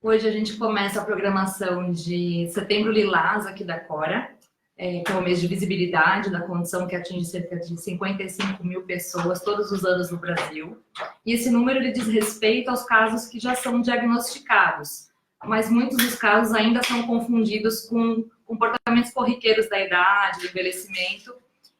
Hoje a gente começa a programação de Setembro Lilás aqui da Cora, que é o mês de visibilidade da condição que atinge cerca de 55 mil pessoas todos os anos no Brasil. E esse número ele diz respeito aos casos que já são diagnosticados, mas muitos dos casos ainda são confundidos com comportamentos corriqueiros da idade, do envelhecimento.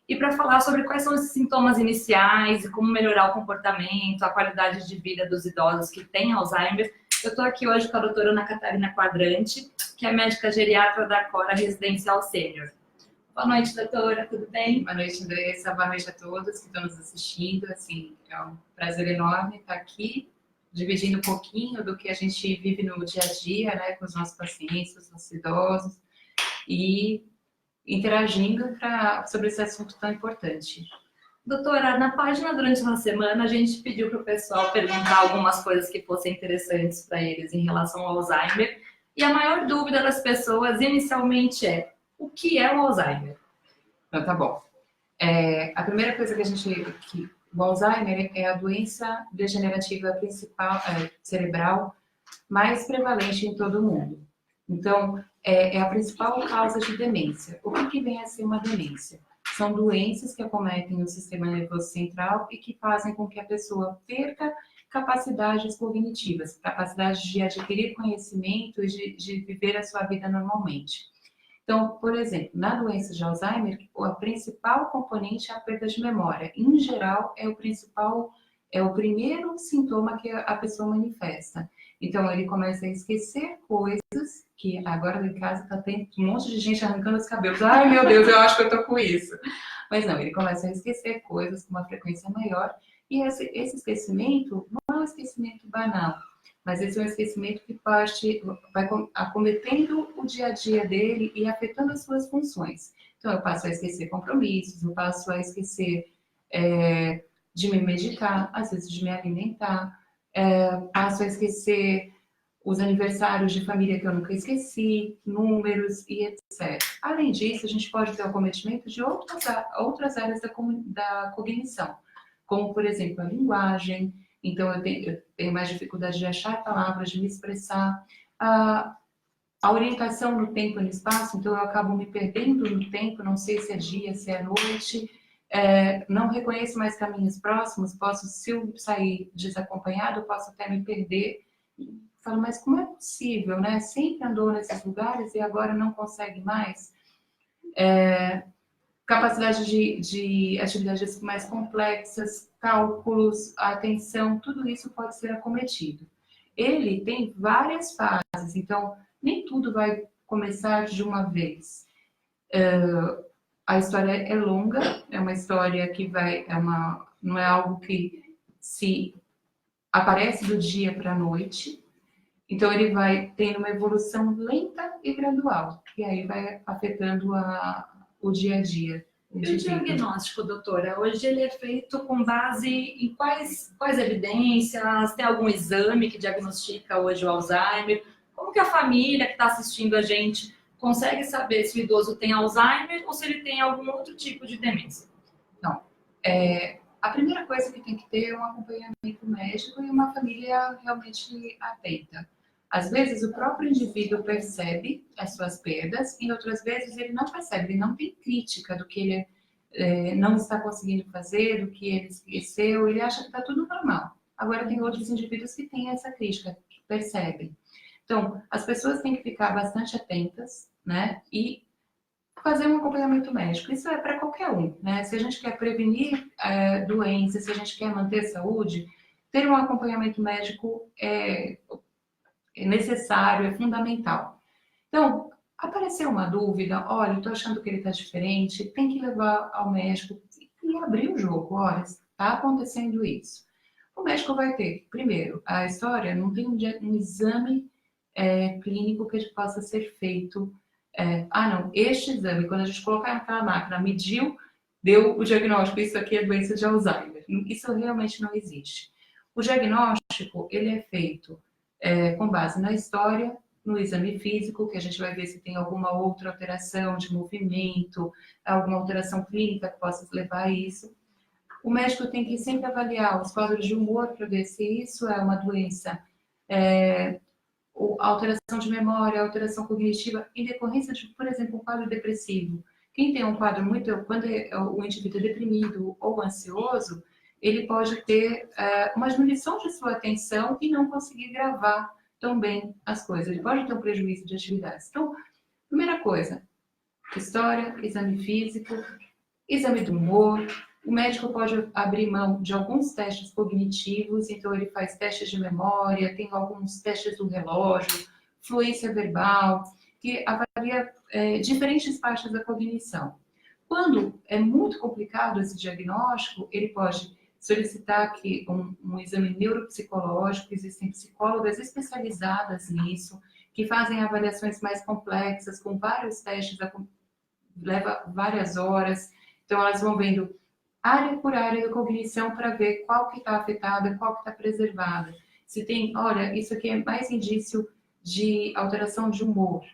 E para falar sobre quais são esses sintomas iniciais e como melhorar o comportamento, a qualidade de vida dos idosos que têm Alzheimer, eu estou aqui hoje com a doutora Ana Catarina Quadrante, que é médica geriatra da Cora Residencial Sênior. Boa noite, doutora, tudo bem? Boa noite, Andressa. Boa noite a todos que estão nos assistindo. Assim, é um prazer enorme estar aqui, dividindo um pouquinho do que a gente vive no dia a dia, né, com os nossos pacientes, com os nossos idosos, e interagindo sobre esse assunto tão importante. Doutora, na página durante uma semana a gente pediu para o pessoal perguntar algumas coisas que fossem interessantes para eles em relação ao Alzheimer. E a maior dúvida das pessoas inicialmente é: o que é o Alzheimer? Então, tá bom. A primeira coisa o Alzheimer é a doença degenerativa principal, cerebral, mais prevalente em todo o mundo. Então, é a principal causa de demência. O que vem a ser uma demência? São doenças que acometem o sistema nervoso central e que fazem com que a pessoa perca capacidades cognitivas, capacidade de adquirir conhecimento e de viver a sua vida normalmente. Então, por exemplo, na doença de Alzheimer, o principal componente é a perda de memória. Em geral, é o primeiro sintoma que a pessoa manifesta. Então, ele começa a esquecer coisas que agora em casa tá tendo um monte de gente arrancando os cabelos. Ai, meu Deus, eu acho que eu tô com isso. Mas não, ele começa a esquecer coisas com uma frequência maior. E esse esquecimento não é um esquecimento banal, mas esse é um esquecimento que vai acometendo o dia a dia dele e afetando as suas funções. Então, eu passo a esquecer compromissos, eu passo a esquecer de me medicar, às vezes de me alimentar, passo a esquecer os aniversários de família que eu nunca esqueci, números e etc. Além disso, a gente pode ter o acometimento de outras áreas da cognição, como, por exemplo, a linguagem. Então, eu tenho mais dificuldade de achar palavras, de me expressar. A orientação no tempo e no espaço, então eu acabo me perdendo no tempo, não sei se é dia, se é noite, não reconheço mais caminhos próximos, se eu sair desacompanhado, eu posso até me perder. Falo, mas como é possível, né? Sempre andou nesses lugares e agora não consegue mais. Capacidade de atividades mais complexas, cálculos, atenção, tudo isso pode ser acometido. Ele tem várias fases, então nem tudo vai começar de uma vez. A história é longa, é uma história que não é algo que se aparece do dia para a noite. Então ele vai tendo uma evolução lenta e gradual, e aí vai afetando o dia a dia. E o diagnóstico, doutora, hoje ele é feito com base em quais evidências? Tem algum exame que diagnostica hoje o Alzheimer? Como que a família que está assistindo a gente consegue saber se o idoso tem Alzheimer ou se ele tem algum outro tipo de demência? Não. A primeira coisa que tem que ter é um acompanhamento médico e uma família realmente atenta. Às vezes, o próprio indivíduo percebe as suas perdas e outras vezes ele não percebe, ele não tem crítica do que ele não está conseguindo fazer, do que ele esqueceu, ele acha que está tudo normal. Agora, tem outros indivíduos que têm essa crítica, que percebem. Então, as pessoas têm que ficar bastante atentas, né? E fazer um acompanhamento médico. Isso é para qualquer um, né? Se a gente quer prevenir doenças, se a gente quer manter saúde, ter um acompanhamento médico é necessário, é fundamental. Então, apareceu uma dúvida, olha, estou achando que ele está diferente, tem que levar ao médico e abrir o jogo, olha, está acontecendo isso. O médico vai ter, primeiro, a história não tem um exame clínico que possa ser feito. Não, este exame, quando a gente colocar naquela máquina, mediu, deu o diagnóstico, isso aqui é doença de Alzheimer. Isso realmente não existe. O diagnóstico, ele é feito com base na história, no exame físico, que a gente vai ver se tem alguma outra alteração de movimento, alguma alteração clínica que possa levar a isso. O médico tem que sempre avaliar os quadros de humor para ver se isso é uma doença ou alteração de memória, alteração cognitiva, em decorrência de, por exemplo, um quadro depressivo. Quem tem um quadro quando o indivíduo é deprimido ou ansioso, ele pode ter uma diminuição de sua atenção e não conseguir gravar tão bem as coisas. Ele pode ter um prejuízo de atividades. Então, primeira coisa, história, exame físico, exame do humor. O médico pode abrir mão de alguns testes cognitivos, então ele faz testes de memória, tem alguns testes do relógio, fluência verbal, que avalia diferentes partes da cognição. Quando é muito complicado esse diagnóstico, ele pode solicitar que um exame neuropsicológico, existem psicólogas especializadas nisso, que fazem avaliações mais complexas, com vários testes, leva várias horas, então elas vão vendo área por área da cognição para ver qual que está afetada, qual que está preservada. Se tem, olha, isso aqui é mais indício de alteração de humor.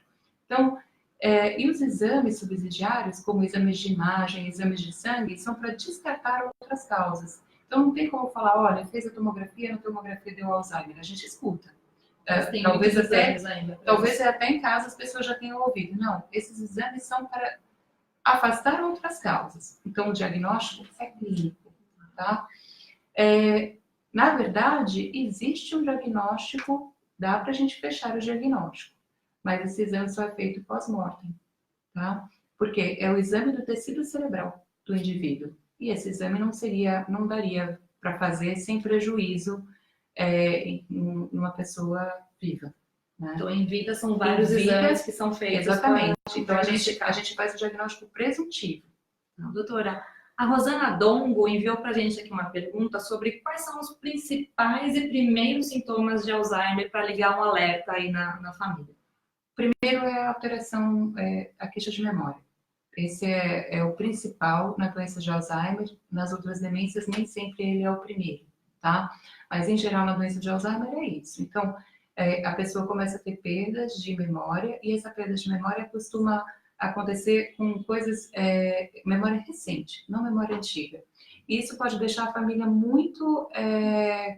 Então, e os exames subsidiários, como exames de imagem, exames de sangue, são para descartar outras causas. Então, não tem como falar, olha, fez a tomografia, na tomografia deu Alzheimer. A gente escuta. Talvez até em casa as pessoas já tenham ouvido. Não, esses exames são para afastar outras causas. Então, o diagnóstico é clínico, tá? Na verdade, existe um diagnóstico, dá para a gente fechar o diagnóstico, mas esse exame só é feito pós-mortem, tá? Porque é o exame do tecido cerebral do indivíduo. E esse exame não daria para fazer sem prejuízo em uma pessoa viva. Né? Então, em vida são vários exames que são feitos. Exatamente. Então, a gente faz o diagnóstico presuntivo. Doutora, a Rosana Dongo enviou para a gente aqui uma pergunta sobre quais são os principais e primeiros sintomas de Alzheimer para ligar um alerta aí na família. Primeiro é a alteração, a queixa de memória. Esse é o principal na doença de Alzheimer. Nas outras demências, nem sempre ele é o primeiro, tá? Mas, em geral, na doença de Alzheimer é isso. Então, a pessoa começa a ter perdas de memória e essa perda de memória costuma acontecer com coisas, memória recente, não memória antiga. E isso pode deixar a família muito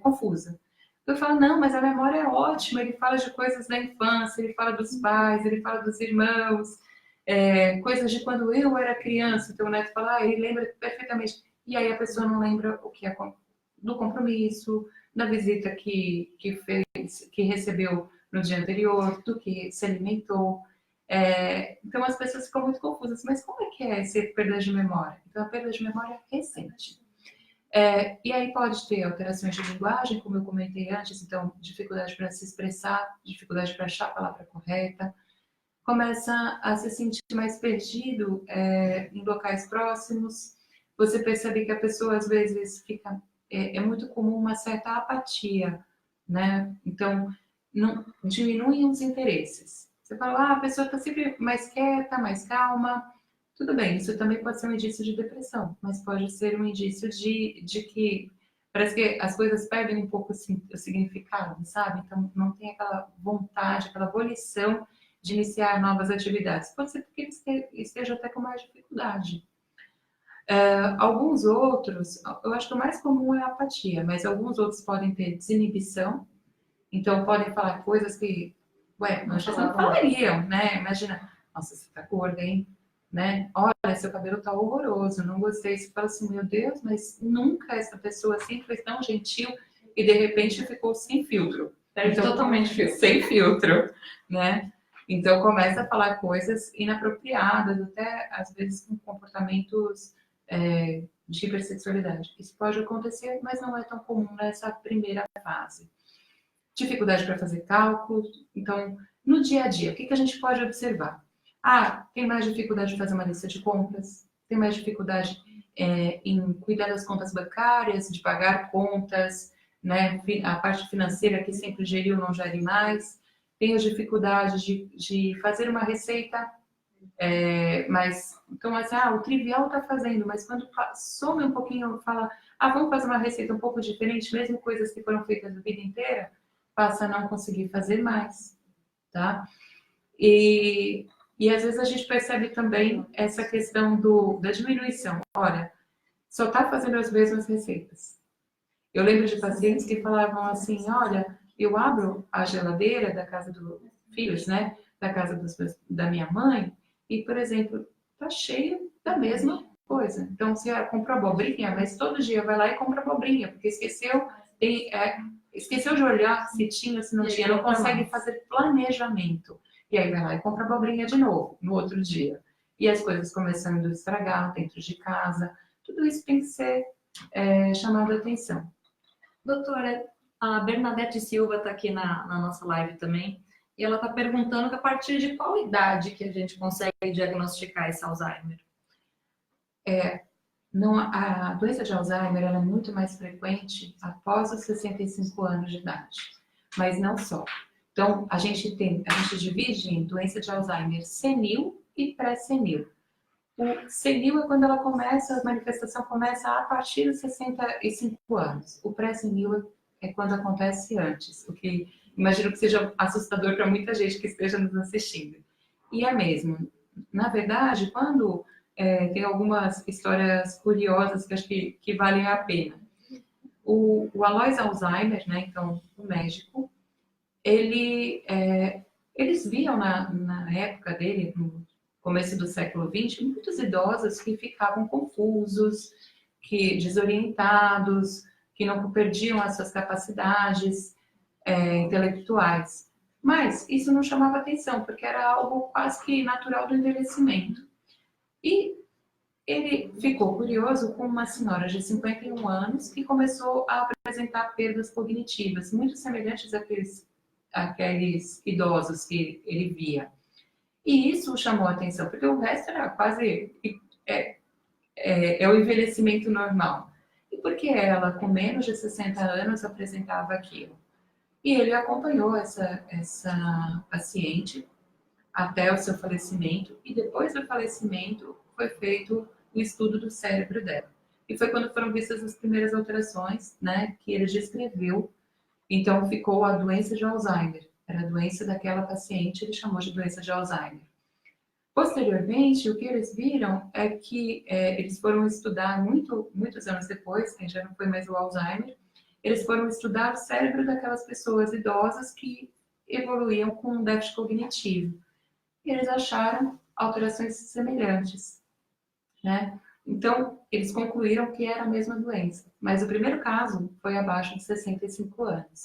confusa. Eu falo, não, mas a memória é ótima, ele fala de coisas da infância, ele fala dos pais, ele fala dos irmãos, coisas de quando eu era criança. Então o neto fala, ele lembra perfeitamente. E aí a pessoa não lembra o que é do compromisso, da visita que recebeu no dia anterior, do que se alimentou. Então as pessoas ficam muito confusas. Mas como é que é essa perda de memória? Então a perda de memória é recente. E aí pode ter alterações de linguagem, como eu comentei antes, então dificuldade para se expressar, dificuldade para achar a palavra correta. Começa a se sentir mais perdido em locais próximos. Você percebe que a pessoa às vezes fica... É muito comum uma certa apatia, né? Então, diminuem os interesses. Você fala, a pessoa está sempre mais quieta, mais calma. Tudo bem, isso também pode ser um indício de depressão, mas pode ser um indício de que parece que as coisas perdem um pouco o significado, sabe? Então, não tem aquela vontade, aquela volição de iniciar novas atividades. Pode ser porque ele esteja até com mais dificuldade. Alguns outros, eu acho que o mais comum é a apatia, mas alguns outros podem ter desinibição, então podem falar coisas que, nós não falariam, né? Imagina, nossa, você tá gorda, hein? Né? Olha, seu cabelo tá horroroso, não gostei. Você fala assim, meu Deus, mas nunca essa pessoa assim foi tão gentil e de repente ficou sem filtro. Então, totalmente sem filtro, né? Então começa a falar coisas inapropriadas, até às vezes com comportamentos de hipersexualidade. Isso pode acontecer, mas não é tão comum nessa primeira fase. Dificuldade para fazer cálculos. Então, no dia a dia, o que a gente pode observar? Tem mais dificuldade de fazer uma lista de compras, tem mais dificuldade em cuidar das contas bancárias, de pagar contas, né? A parte financeira que sempre geriu não gere mais. Tem as dificuldades de fazer uma receita, mas então o trivial está fazendo, mas quando some um pouquinho, fala, vamos fazer uma receita um pouco diferente, mesmo coisas que foram feitas a vida inteira, passa a não conseguir fazer mais, tá? E às vezes a gente percebe também essa questão da diminuição. Olha, só está fazendo as mesmas receitas. Eu lembro de pacientes que falavam assim, olha, eu abro a geladeira da casa dos filhos, né? Da casa da minha mãe, e, por exemplo, tá cheio da mesma coisa. Então, se ela compra abobrinha, mas todo dia vai lá e compra abobrinha, porque esqueceu de olhar se tinha, se não tinha, não consegue fazer planejamento. E aí vai lá e compra abobrinha de novo, no outro dia. E as coisas começando a estragar dentro de casa. Tudo isso tem que ser chamado a atenção. Doutora, a Bernadette Silva está aqui na nossa live também, e ela está perguntando que a partir de qual idade que a gente consegue diagnosticar esse Alzheimer? Não, a doença de Alzheimer ela é muito mais frequente após os 65 anos de idade, mas não só. Então, a gente divide em doença de Alzheimer senil e pré-senil. O senil é quando ela começa, a manifestação começa a partir dos 65 anos. O pré-senil é quando acontece antes, o que imagino que seja assustador para muita gente que esteja nos assistindo. E é mesmo. Na verdade, quando tem algumas histórias curiosas que acho que valem a pena. O Alois Alzheimer, né, então, o médico, eles viam na época dele, no começo do século XX, muitos idosos que ficavam confusos, que desorientados, que não perdiam as suas capacidades intelectuais. Mas isso não chamava atenção, porque era algo quase que natural do envelhecimento. E ele ficou curioso com uma senhora de 51 anos que começou a apresentar perdas cognitivas, muito semelhantes àqueles idosos que ele via. E isso chamou a atenção, porque o resto era quase o envelhecimento normal. E por que ela, com menos de 60 anos, apresentava aquilo? E ele acompanhou essa paciente até o seu falecimento, e depois do falecimento foi feito o estudo do cérebro dela. E foi quando foram vistas as primeiras alterações, né, que ele descreveu. Então ficou a doença de Alzheimer. Era a doença daquela paciente, ele chamou de doença de Alzheimer. Posteriormente, o que eles viram é que eles foram estudar muitos anos depois, que já não foi mais o Alzheimer, eles foram estudar o cérebro daquelas pessoas idosas que evoluíam com um déficit cognitivo. E eles acharam alterações semelhantes, né? Então, eles concluíram que era a mesma doença. Mas o primeiro caso foi abaixo de 65 anos.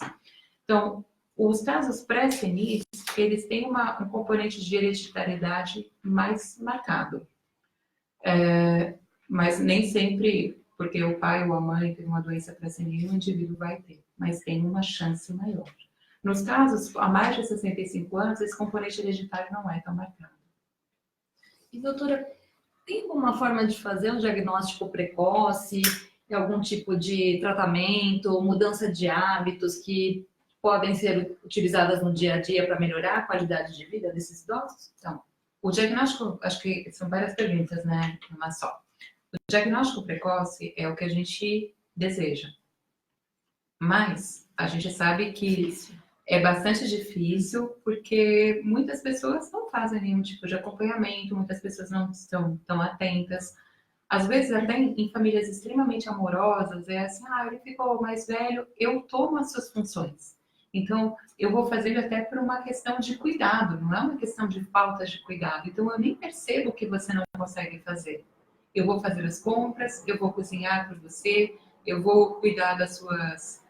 Então, os casos pré-senis, eles têm um componente de hereditariedade mais marcado. Mas nem sempre, porque o pai ou a mãe tem uma doença pré-senil, o indivíduo vai ter. Mas tem uma chance maior. Nos casos a mais de 65 anos, esse componente hereditário não é tão marcado. E, doutora, tem alguma forma de fazer um diagnóstico precoce, algum tipo de tratamento, mudança de hábitos que podem ser utilizadas no dia a dia para melhorar a qualidade de vida desses idosos? Então, o diagnóstico, acho que são várias perguntas, né? Uma só. O diagnóstico precoce é o que a gente deseja. Mas a gente sabe que é bastante difícil, porque muitas pessoas não fazem nenhum tipo de acompanhamento, muitas pessoas não estão tão atentas. Às vezes, até em famílias extremamente amorosas, é assim, ele ficou mais velho, eu tomo as suas funções. Então, eu vou fazer até por uma questão de cuidado, não é uma questão de falta de cuidado. Então, eu nem percebo que você não consegue fazer. Eu vou fazer as compras, eu vou cozinhar por você, eu vou cuidar das suas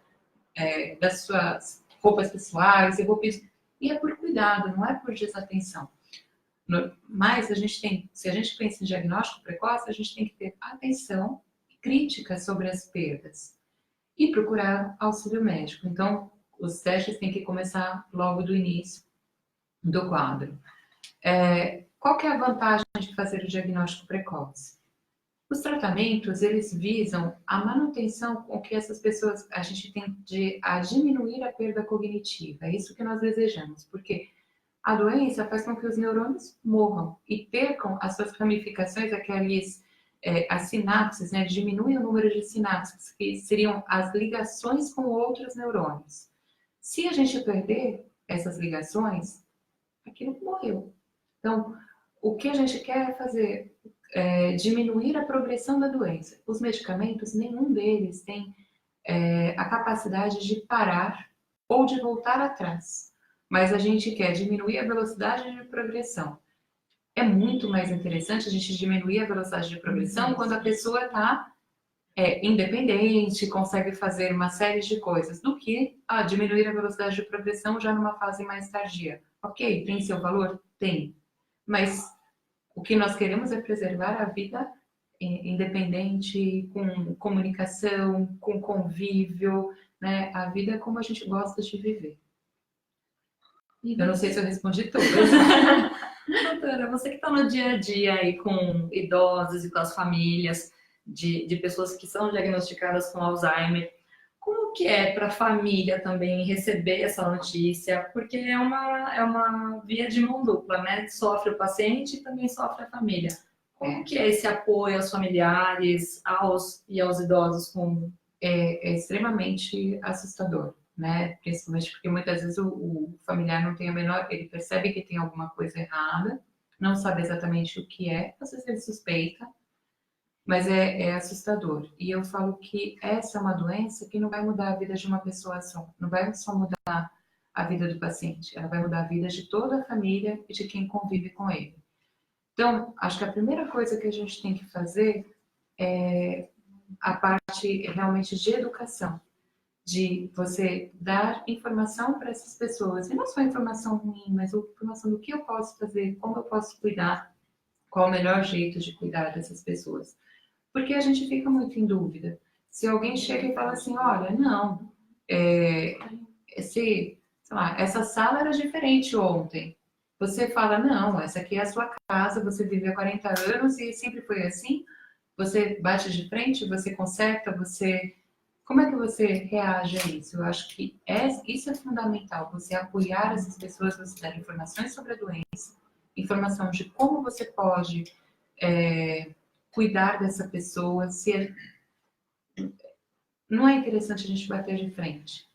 roupas pessoais, eu vou pedir. E é por cuidado, não é por desatenção. Mas se a gente pensa em diagnóstico precoce, a gente tem que ter atenção e crítica sobre as perdas e procurar auxílio médico. Então, os testes têm que começar logo do início do quadro. Qual que é a vantagem de fazer o diagnóstico precoce? Os tratamentos, eles visam a manutenção com que essas pessoas, a gente tem a diminuir a perda cognitiva. É isso que nós desejamos, porque a doença faz com que os neurônios morram e percam as suas ramificações, as sinapses, né? Diminui o número de sinapses, que seriam as ligações com outros neurônios. Se a gente perder essas ligações, aquilo morreu. Então, o que a gente quer é fazer diminuir a progressão da doença. Os medicamentos, nenhum deles tem a capacidade de parar ou de voltar atrás. Mas a gente quer diminuir a velocidade de progressão. É muito mais interessante a gente diminuir a velocidade de progressão quando a pessoa está independente, consegue fazer uma série de coisas, do que diminuir a velocidade de progressão já numa fase mais tardia. Ok, tem seu valor? Tem. Mas o que nós queremos é preservar a vida independente, com comunicação, com convívio, né? A vida como a gente gosta de viver. Eu não sei se eu respondi tudo. Doutora, você que está no dia a dia aí com idosos e com as famílias de pessoas que são diagnosticadas com Alzheimer, como que é para a família também receber essa notícia? Porque é uma via de mão dupla, né? Sofre o paciente e também sofre a família. Como que é esse apoio aos familiares e aos idosos com... É extremamente assustador, né? Principalmente porque muitas vezes o familiar não tem a menor... Ele percebe que tem alguma coisa errada, não sabe exatamente o que é, às vezes ele suspeita, mas é assustador. E eu falo que essa é uma doença que não vai mudar a vida de uma pessoa só, não vai só mudar a vida do paciente, ela vai mudar a vida de toda a família e de quem convive com ele. Então, acho que a primeira coisa que a gente tem que fazer é a parte realmente de educação, de você dar informação para essas pessoas, e não só informação ruim, mas informação do que eu posso fazer, como eu posso cuidar, qual o melhor jeito de cuidar dessas pessoas. Porque a gente fica muito em dúvida. Se alguém chega e fala assim, olha, não, sei lá, essa sala era diferente ontem. Você fala, não, essa aqui é a sua casa, você vive há 40 anos e sempre foi assim. Você bate de frente, você conserta, você... Como é que você reage a isso? Eu acho que isso é fundamental, você apoiar essas pessoas, você dar informações sobre a doença, informação de como você pode cuidar dessa pessoa. Não é interessante a gente bater de frente,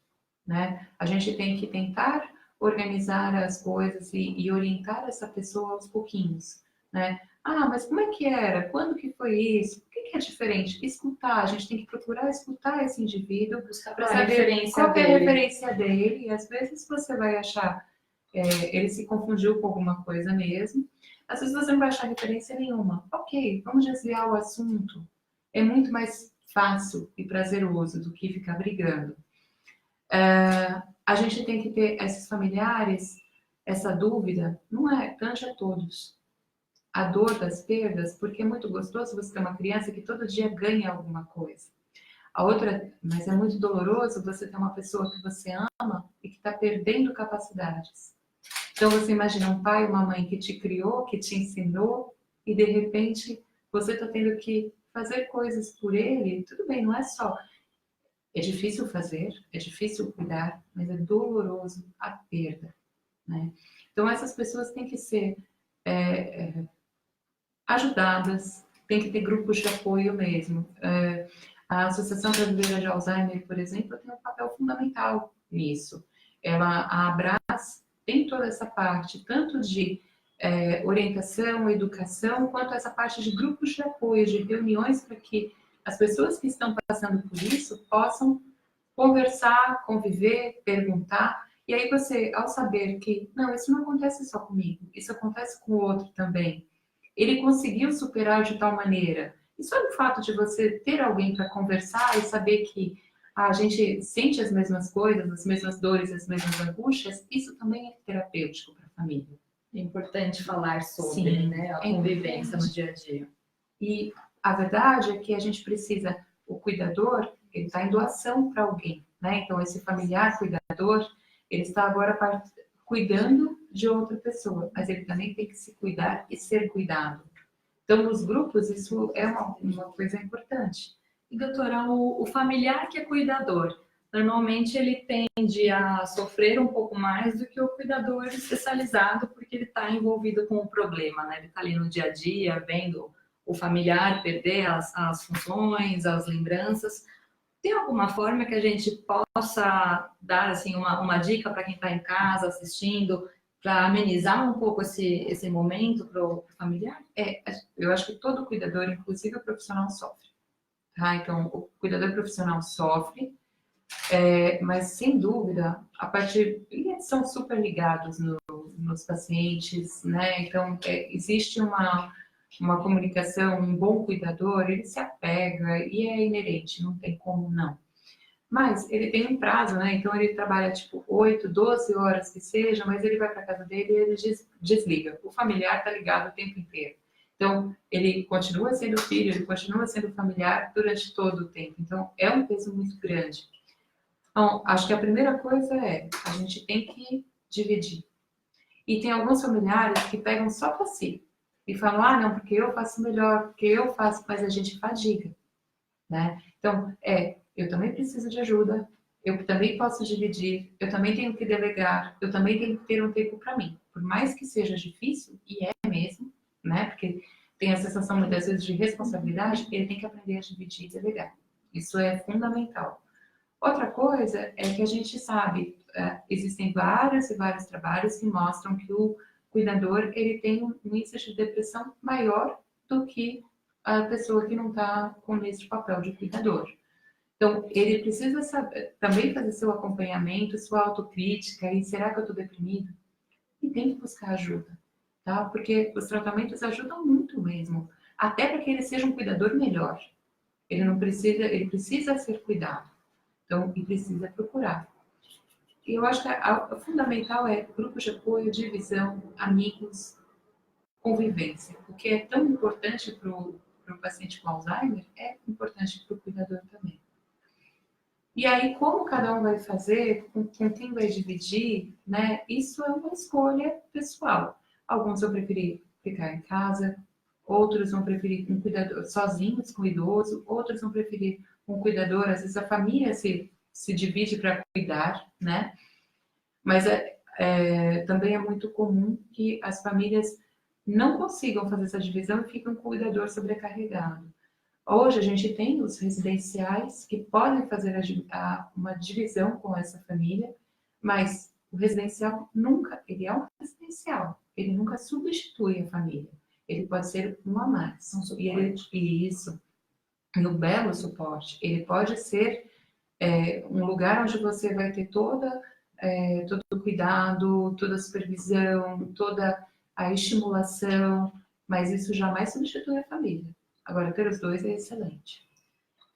né? A gente tem que tentar organizar as coisas e orientar essa pessoa aos pouquinhos, né? Mas como é que era? Quando que foi isso? O que é diferente? Escutar, a gente tem que procurar escutar esse indivíduo para saber qual é a referência dele. E às vezes você vai achar, ele se confundiu com alguma coisa mesmo. Às vezes você não vai achar referência nenhuma. Ok, vamos desviar o assunto. É muito mais fácil e prazeroso do que ficar brigando. A gente tem que ter esses familiares, essa dúvida, não tange a todos. A dor das perdas, porque é muito gostoso você ter uma criança que todo dia ganha alguma coisa. A outra, mas é muito doloroso você ter uma pessoa que você ama e que está perdendo capacidades. Então você imagina um pai, uma mãe que te criou, que te ensinou, e de repente você está tendo que fazer coisas por ele. Tudo bem, não é só... É difícil fazer, é difícil cuidar, mas é doloroso a perda, né? Então essas pessoas têm que ser ajudadas, tem que ter grupos de apoio mesmo. A Associação Brasileira de Alzheimer, por exemplo, tem um papel fundamental nisso. A Abras tem toda essa parte, tanto de orientação, educação, quanto essa parte de grupos de apoio, de reuniões para que as pessoas que estão passando por isso possam conversar, conviver, perguntar. E aí você, ao saber que, não, isso não acontece só comigo, isso acontece com o outro também. Ele conseguiu superar de tal maneira. E só o fato de você ter alguém para conversar e saber que a gente sente as mesmas coisas, as mesmas dores, as mesmas angústias, isso também é terapêutico para a família. É importante falar sobre, sim, né, a convivência no dia a dia. E a verdade é que a gente precisa, o cuidador, ele está em doação para alguém, né? Então esse familiar cuidador, ele está agora cuidando de outra pessoa, mas ele também tem que se cuidar e ser cuidado. Então, nos grupos, isso é uma coisa importante. E, doutora, o familiar que é cuidador, normalmente ele tende a sofrer um pouco mais do que o cuidador especializado, porque ele está envolvido com o problema, né? Ele está ali no dia a dia, vendo o familiar perder as funções, as lembranças. Tem alguma forma que a gente possa dar assim, uma dica para quem está em casa assistindo, para amenizar um pouco esse momento para o familiar? Eu acho que todo cuidador, inclusive o profissional, sofre. Tá? Então, o cuidador profissional sofre, Mas, sem dúvida, a partir... Eles são super ligados nos pacientes, né? Então, existe uma comunicação, um bom cuidador, ele se apega e é inerente, não tem como não. Mas ele tem um prazo, né? Então ele trabalha tipo 8, 12 horas que seja, mas ele vai para casa dele e ele desliga. O familiar está ligado o tempo inteiro. Então ele continua sendo filho, ele continua sendo familiar durante todo o tempo. Então é um peso muito grande. Então, acho que a primeira coisa é a gente tem que dividir. E tem alguns familiares que pegam só para si e falam, ah, não, porque eu faço melhor, porque eu faço, mas a gente fadiga, né? Então, eu também preciso de ajuda, eu também posso dividir, eu também tenho que delegar, eu também tenho que ter um tempo para mim. Por mais que seja difícil, e é mesmo, né? Porque tem a sensação muitas vezes de responsabilidade, ele tem que aprender a dividir e delegar. Isso é fundamental. Outra coisa é que a gente sabe, existem vários e vários trabalhos que mostram que o cuidador ele tem um índice de depressão maior do que a pessoa que não está com esse papel de cuidador. Então, ele precisa saber, também fazer seu acompanhamento, sua autocrítica, e será que eu estou deprimido? E tem que buscar ajuda, tá? Porque os tratamentos ajudam muito mesmo, até para que ele seja um cuidador melhor. Ele precisa ser cuidado. Então, e precisa procurar. E eu acho que o fundamental é grupos de apoio, divisão, amigos, convivência. O que é tão importante para o paciente com Alzheimer é importante para o cuidador também. E aí, como cada um vai fazer, com quem vai dividir, né? Isso é uma escolha pessoal. Alguns vão preferir ficar em casa, outros vão preferir um cuidador sozinhos com o idoso, outros vão preferir um cuidador, às vezes a família se divide para cuidar, né? Mas também é muito comum que as famílias não consigam fazer essa divisão e ficam com o cuidador sobrecarregado. Hoje a gente tem os residenciais que podem fazer uma divisão com essa família, mas o residencial ele é um residencial, ele nunca substitui a família. Ele pode ser um a mais. E isso, no belo suporte, ele pode ser um lugar onde você vai ter todo o cuidado, toda a supervisão, toda a estimulação, mas isso jamais substitui a família. Agora, ter os dois é excelente.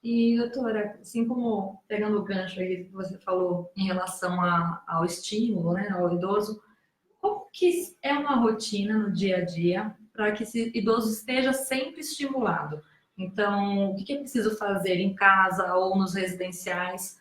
E, doutora, assim como pegando o gancho aí que você falou em relação ao estímulo, né, ao idoso, como que é uma rotina no dia a dia para que esse idoso esteja sempre estimulado? Então, o que é preciso fazer em casa ou nos residenciais?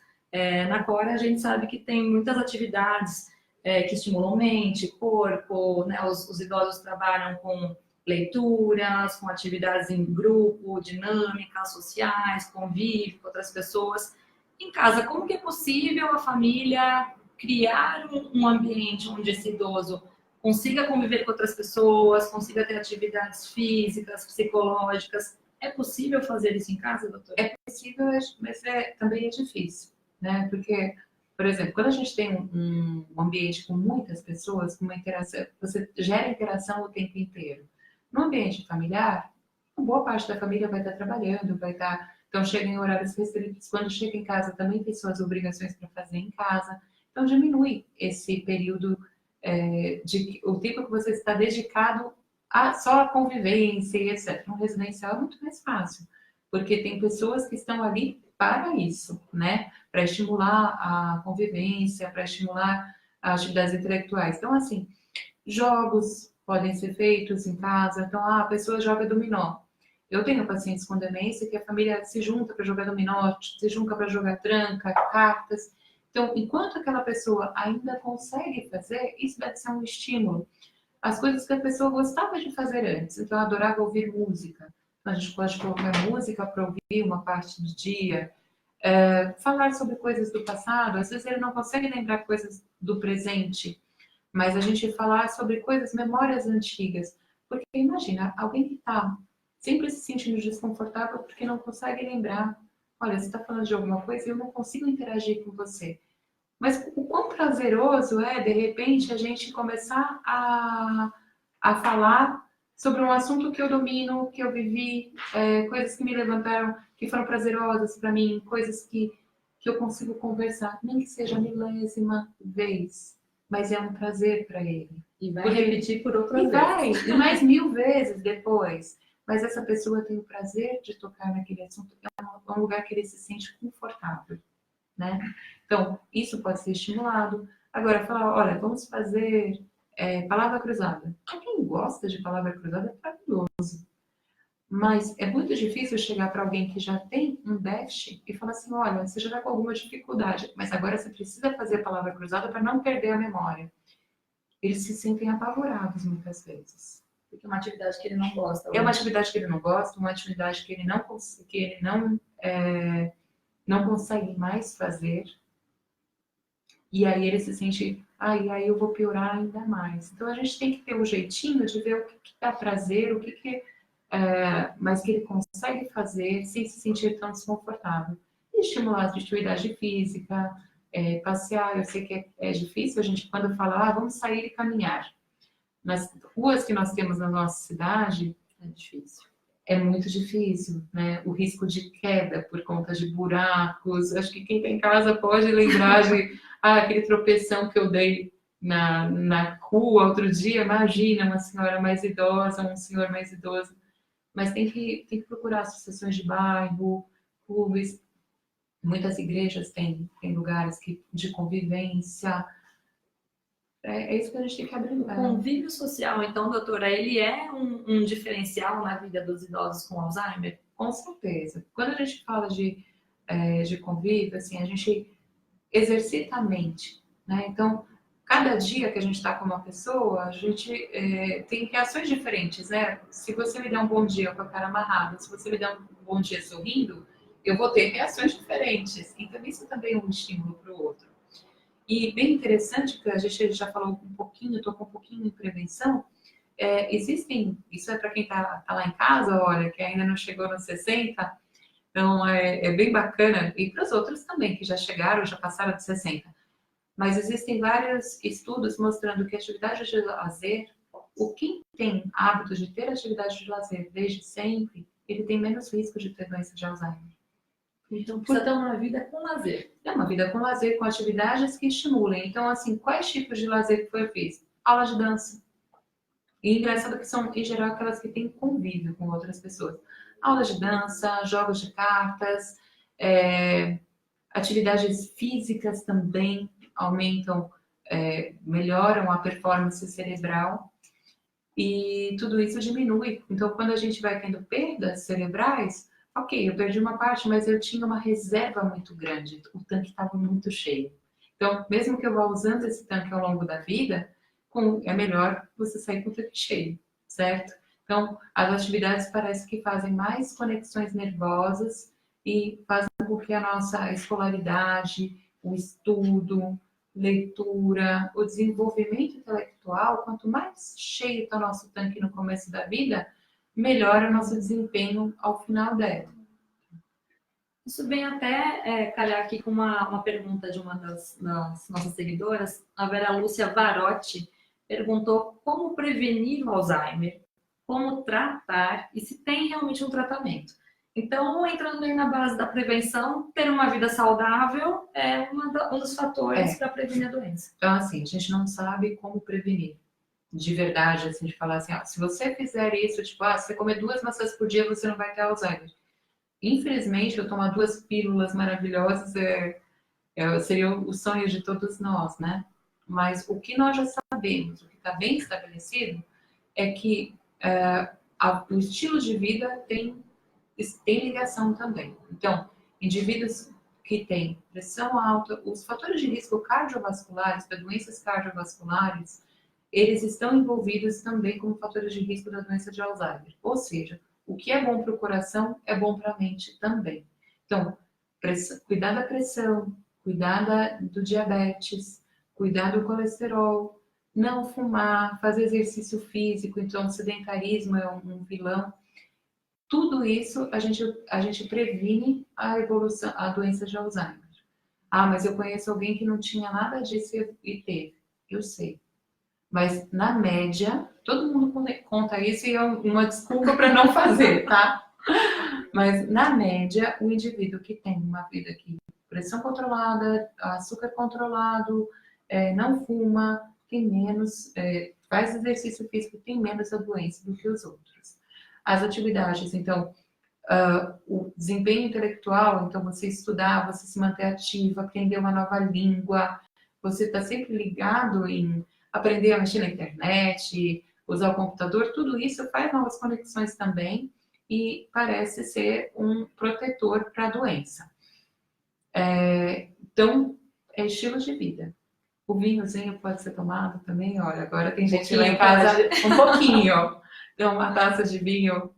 Na Cora, a gente sabe que tem muitas atividades que estimulam mente, corpo, né? Os idosos trabalham com leituras, com atividades em grupo, dinâmicas sociais, convívio com outras pessoas. Em casa, como que é possível a família criar um ambiente onde esse idoso consiga conviver com outras pessoas, consiga ter atividades físicas, psicológicas? É possível fazer isso em casa, doutora? É possível, mas também é difícil, né? Porque, por exemplo, quando a gente tem um ambiente com muitas pessoas, com uma interação, você gera interação o tempo inteiro. No ambiente familiar, uma boa parte da família vai estar trabalhando, vai estar... Então, chega em horários restritos. Quando chega em casa, também tem suas obrigações para fazer em casa. Então, diminui esse período, o tempo que você está dedicado só a convivência e etc. No residencial é muito mais fácil, porque tem pessoas que estão ali para isso, né? Para estimular a convivência, para estimular as atividades intelectuais. Então, assim, jogos podem ser feitos em casa. Então, a pessoa joga dominó. Eu tenho pacientes com demência que a família se junta para jogar dominó, se junta para jogar tranca, cartas. Então, enquanto aquela pessoa ainda consegue fazer, isso deve ser um estímulo. As coisas que a pessoa gostava de fazer antes. Então, eu adorava ouvir música. Então, a gente pode colocar música para ouvir uma parte do dia. Falar sobre coisas do passado. Às vezes ele não consegue lembrar coisas do presente, mas a gente falar sobre coisas, memórias antigas. Porque imagina, alguém que está sempre se sentindo desconfortável porque não consegue lembrar. Olha, você está falando de alguma coisa e eu não consigo interagir com você. Mas o quão prazeroso é, de repente, a gente começar a falar sobre um assunto que eu domino, que eu vivi, coisas que me levantaram, que foram prazerosas para mim, coisas que que eu consigo conversar, nem que seja a milésima vez, mas é um prazer para ele. E vai repetir por outras vezes. Vai, e mais 1000 vezes depois. Mas essa pessoa tem o prazer de tocar naquele assunto, é um lugar que ele se sente confortável, né? Então, isso pode ser estimulado. Agora, falar, olha, vamos fazer palavra cruzada. Para quem gosta de palavra cruzada, é maravilhoso. Mas é muito difícil chegar para alguém que já tem um déficit e falar assim, olha, você já está com alguma dificuldade, mas agora você precisa fazer a palavra cruzada para não perder a memória. Eles se sentem apavorados muitas vezes. Porque é uma atividade que ele não gosta. É uma atividade que ele não gosta, uma atividade que ele não consegue mais fazer. E aí ele se sente, aí eu vou piorar ainda mais. Então a gente tem que ter um jeitinho de ver o que dá prazer, o que mas que ele consegue fazer sem se sentir tão desconfortável. E estimular a atividade física, passear. Eu sei que é difícil a gente quando fala, vamos sair e caminhar. Nas ruas que nós temos na nossa cidade, é difícil. É muito difícil, né? O risco de queda por conta de buracos. Acho que quem está em casa pode lembrar de aquele tropeção que eu dei na rua outro dia. Imagina uma senhora mais idosa, um senhor mais idoso. Mas tem que procurar associações de bairro, clubes. Muitas igrejas têm lugares de convivência. É isso que a gente tem que abrir. O convívio social, então, doutora, ele é um diferencial na vida dos idosos com Alzheimer? Com certeza. Quando a gente fala de convívio, assim, a gente exercita a mente, né? Então, cada dia que a gente está com uma pessoa, a gente tem reações diferentes, né? Se você me der um bom dia com a cara amarrada, se você me der um bom dia sorrindo, eu vou ter reações diferentes. Então, isso também é um estímulo para o outro. E bem interessante, que a gente já falou um pouquinho, tocou um pouquinho em prevenção, existem, isso é para quem tá lá em casa, olha, que ainda não chegou nos 60, então é bem bacana, e para os outros também, que já chegaram, já passaram de 60. Mas existem vários estudos mostrando que a atividade de lazer, quem tem hábito de ter atividade de lazer desde sempre, ele tem menos risco de ter doença de Alzheimer. Então, precisa ter uma vida com lazer. É uma vida com lazer, com atividades que estimulem. Então, assim, quais tipos de lazer que foi feito? Aula de dança. E engraçado que são, em geral, aquelas que têm convívio com outras pessoas. Aula de dança, jogos de cartas, atividades físicas também aumentam, melhoram a performance cerebral. E tudo isso diminui. Então, quando a gente vai tendo perdas cerebrais, ok, eu perdi uma parte, mas eu tinha uma reserva muito grande, o tanque estava muito cheio. Então, mesmo que eu vá usando esse tanque ao longo da vida, é melhor você sair com o tanque cheio, certo? Então, as atividades parece que fazem mais conexões nervosas e fazem com que a nossa escolaridade, o estudo, leitura, o desenvolvimento intelectual, quanto mais cheio está o nosso tanque no começo da vida, melhora o nosso desempenho ao final dela. Isso vem até calhar aqui com uma pergunta de uma das nossas seguidoras, a Vera Lúcia Varotti, perguntou como prevenir o Alzheimer, como tratar e se tem realmente um tratamento. Então, entrando aí na base da prevenção, ter uma vida saudável é um dos fatores para prevenir a doença. Então, assim, a gente não sabe como prevenir. De verdade, assim, de falar assim, se você fizer isso, tipo, se você comer 2 maçãs por dia, você não vai ter Alzheimer. Infelizmente, eu tomar 2 pílulas maravilhosas seria o sonho de todos nós, né? Mas o que nós já sabemos, o que está bem estabelecido, é que o estilo de vida tem ligação também. Então, indivíduos que têm pressão alta, os fatores de risco cardiovasculares, para doenças cardiovasculares, eles estão envolvidos também como fatores de risco da doença de Alzheimer. Ou seja, o que é bom para o coração é bom para a mente também. Então, cuidar da pressão, cuidar do diabetes, cuidar do colesterol, não fumar, fazer exercício físico, então o sedentarismo é um vilão. Tudo isso a gente previne a evolução, a doença de Alzheimer. Mas eu conheço alguém que não tinha nada disso e teve. Eu sei. Mas, na média, todo mundo conta isso e é uma desculpa para não fazer, tá? Mas, na média, o indivíduo que tem uma vida que pressão controlada, açúcar controlado, não fuma, tem menos, faz exercício físico, tem menos a doença do que os outros. As atividades, então, o desempenho intelectual, então você estudar, você se manter ativa, aprender uma nova língua, você está sempre ligado em aprender a mexer na internet, usar o computador, tudo isso faz novas conexões também e parece ser um protetor para a doença. Então, é estilo de vida. O vinhozinho pode ser tomado também, olha, agora tem gente lá em casa, um pouquinho. Então, uma taça de vinho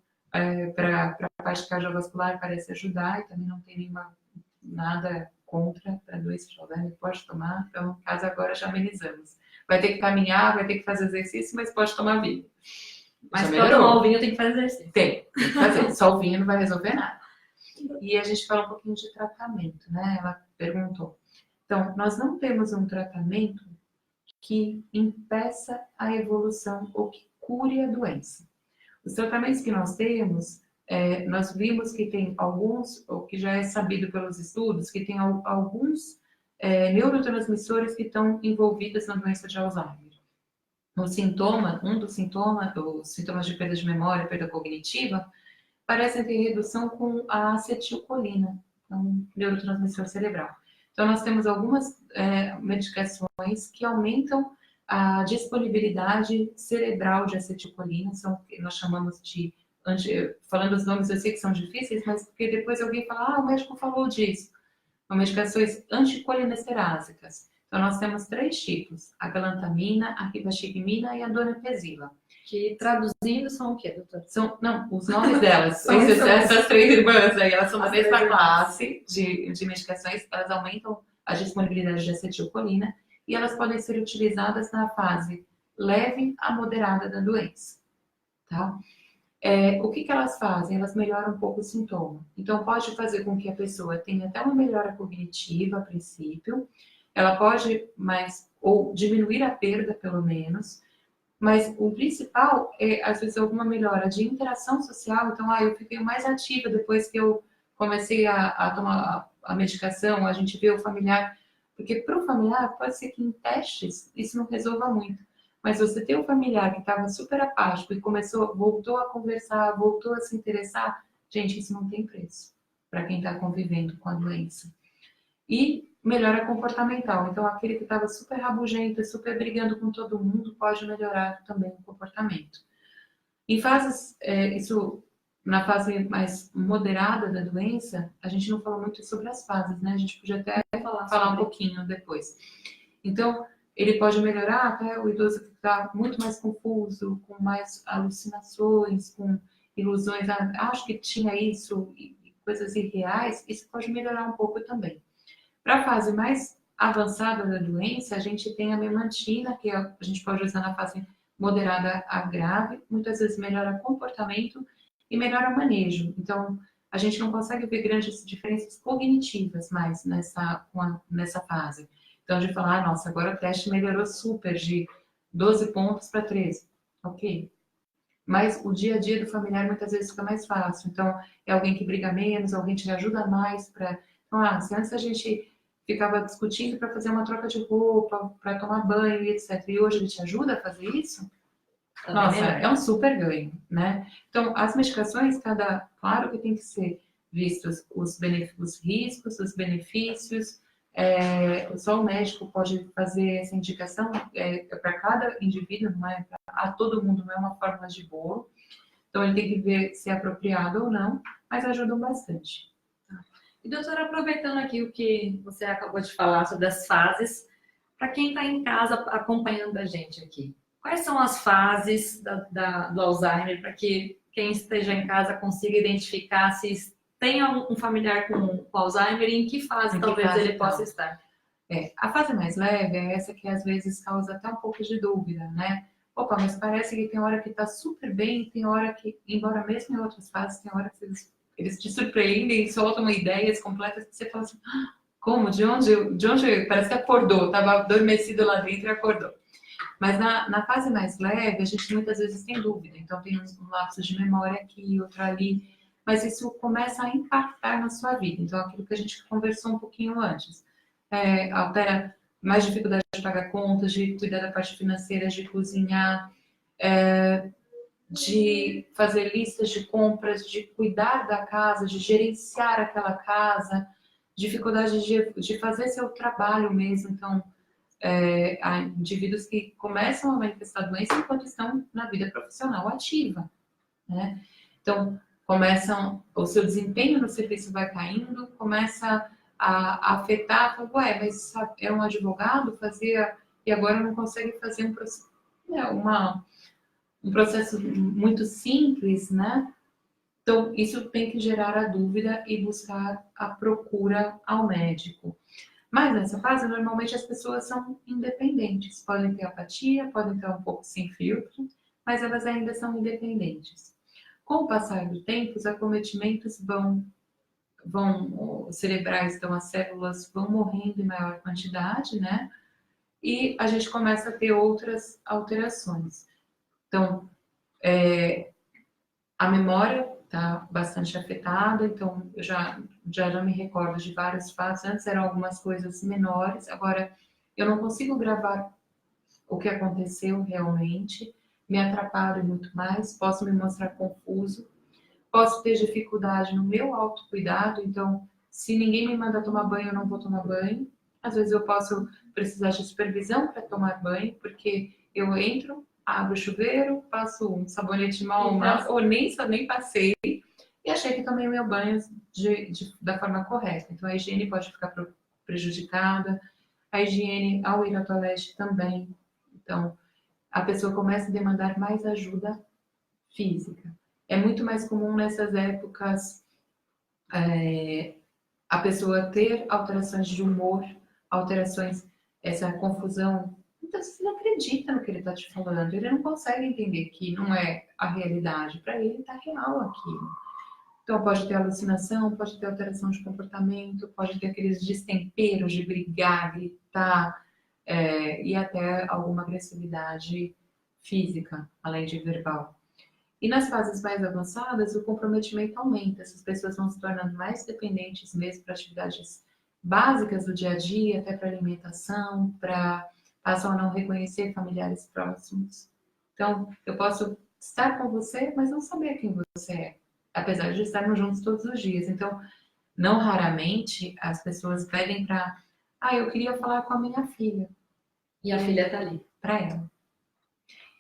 para a parte cardiovascular parece ajudar e também não tem nada contra a doença de Alzheimer, pode tomar. Então, no caso, agora já amenizamos. Vai ter que caminhar, vai ter que fazer exercício, mas pode tomar vinho. Mas para tomar o vinho tem que fazer exercício. Tem que fazer. Só o vinho não vai resolver nada. E a gente fala um pouquinho de tratamento, né? Ela perguntou. Então, nós não temos um tratamento que impeça a evolução ou que cure a doença. Os tratamentos que nós temos, nós vimos que tem alguns, ou que já é sabido pelos estudos, que tem alguns neurotransmissores que estão envolvidos na doença de Alzheimer. Um dos sintomas, os sintomas de perda de memória, perda cognitiva, parecem ter redução com a acetilcolina, um neurotransmissor cerebral. Então, nós temos algumas medicações que aumentam a disponibilidade cerebral de acetilcolina, nós chamamos de, falando os nomes eu sei que são difíceis, mas porque depois alguém fala, o médico falou disso. São medicações anticolinesterásicas. Então, nós temos 3 tipos, a galantamina, a ribagigmina e a donepezila. Que traduzindo são o quê, doutor? Não, os nomes delas. Essas 3 irmãs aí, elas são da mesma classe de medicações, elas aumentam a disponibilidade de acetilcolina e elas podem ser utilizadas na fase leve a moderada da doença, tá? O que elas fazem? Elas melhoram um pouco o sintoma. Então, pode fazer com que a pessoa tenha até uma melhora cognitiva a princípio, ela pode ou diminuir a perda, pelo menos, mas o principal é, às vezes, alguma melhora de interação social. Então, eu fiquei mais ativa depois que eu comecei a tomar a medicação, a gente vê o familiar. Porque para o familiar, pode ser que em testes isso não resolva muito. Mas você ter um familiar que estava super apático e voltou a conversar, voltou a se interessar, gente, isso não tem preço para quem está convivendo com a doença. E melhora comportamental. Então, aquele que estava super rabugento, super brigando com todo mundo, pode melhorar também o comportamento. Em fases, na fase mais moderada da doença, a gente não falou muito sobre as fases, né? A gente podia até falar um pouquinho depois. Então, ele pode melhorar até o idoso que está muito mais confuso, com mais alucinações, com ilusões, acho que tinha isso, e coisas irreais, isso pode melhorar um pouco também. Para a fase mais avançada da doença, a gente tem a memantina, que a gente pode usar na fase moderada a grave, muitas vezes melhora comportamento e melhora manejo. Então, a gente não consegue ver grandes diferenças cognitivas mais nessa fase. Então, de falar, nossa, agora o teste melhorou super, de 12 pontos para 13. Ok. Mas o dia a dia do familiar muitas vezes fica mais fácil. Então, é alguém que briga menos, alguém que te ajuda mais para... Então, se antes a gente ficava discutindo para fazer uma troca de roupa, para tomar banho e etc. E hoje ele te ajuda a fazer isso? Nossa, é um super ganho, né? Então, as medicações, claro que tem que ser vistos os riscos, os benefícios. Só o médico pode fazer essa indicação, para cada indivíduo, não é a todo mundo, não é uma fórmula de bolo. Então, ele tem que ver se é apropriado ou não, mas ajudam bastante. E, doutora, aproveitando aqui o que você acabou de falar sobre as fases, para quem está em casa acompanhando a gente aqui, quais são as fases do Alzheimer, para que quem esteja em casa consiga identificar se tem um familiar com Alzheimer e em que fase talvez ele possa estar? A fase mais leve é essa que às vezes causa até um pouco de dúvida, né? Opa, mas parece que tem hora que está super bem, tem hora que, embora mesmo em outras fases, tem hora que eles te surpreendem e soltam ideias completas que você fala assim, como? De onde? Parece que acordou, estava adormecido lá dentro e acordou. Mas na fase mais leve, a gente muitas vezes tem dúvida. Então, tem um lapso de memória aqui, outro ali. mas isso começa a impactar na sua vida. Então, aquilo que a gente conversou um pouquinho antes, altera mais dificuldade de pagar contas, de cuidar da parte financeira, de cozinhar, de fazer listas de compras, de cuidar da casa, de gerenciar aquela casa, dificuldade de fazer seu trabalho mesmo. Então, há indivíduos que começam a manifestar doença enquanto estão na vida profissional ativa, né? Então, o seu desempenho no serviço vai caindo, começa a afetar, ué, mas é um advogado, fazia, e agora não consegue fazer um processo muito simples, né? Então, isso tem que gerar a dúvida e buscar a procura ao médico. Mas nessa fase, normalmente as pessoas são independentes. Podem ter apatia, podem estar um pouco sem filtro, mas elas ainda são independentes. Com o passar do tempo, os acometimentos os cerebrais, então as células vão morrendo em maior quantidade, né? E a gente começa a ter outras alterações. Então, a memória está bastante afetada, então eu já me recordo de vários fatos. Antes eram algumas coisas menores, agora eu não consigo gravar o que aconteceu realmente, me atrapalho muito mais, posso me mostrar confuso, posso ter dificuldade no meu autocuidado, então se ninguém me manda tomar banho, eu não vou tomar banho. Às vezes eu posso precisar de supervisão para tomar banho, porque eu entro, abro o chuveiro, passo um sabonete mal ou nem passei, e achei que tomei meu banho da forma correta. Então a higiene pode ficar prejudicada, a higiene ao ir ao toalete também. Então a pessoa começa a demandar mais ajuda física. É muito mais comum nessas épocas a pessoa ter alterações de humor, essa confusão. Então, você não acredita no que ele está te falando, ele não consegue entender que não é a realidade, para ele está real aquilo. Então, pode ter alucinação, pode ter alteração de comportamento, pode ter aqueles destemperos de brigar, gritar, e até alguma agressividade física, além de verbal. E nas fases mais avançadas, o comprometimento aumenta, essas pessoas vão se tornando mais dependentes mesmo para atividades básicas do dia a dia, até para alimentação, passam a não reconhecer familiares próximos. Então, eu posso estar com você, mas não saber quem você é, apesar de estarmos juntos todos os dias. Então, não raramente as pessoas pedem para, eu queria falar com a minha filha. E a filha está ali. Para ela.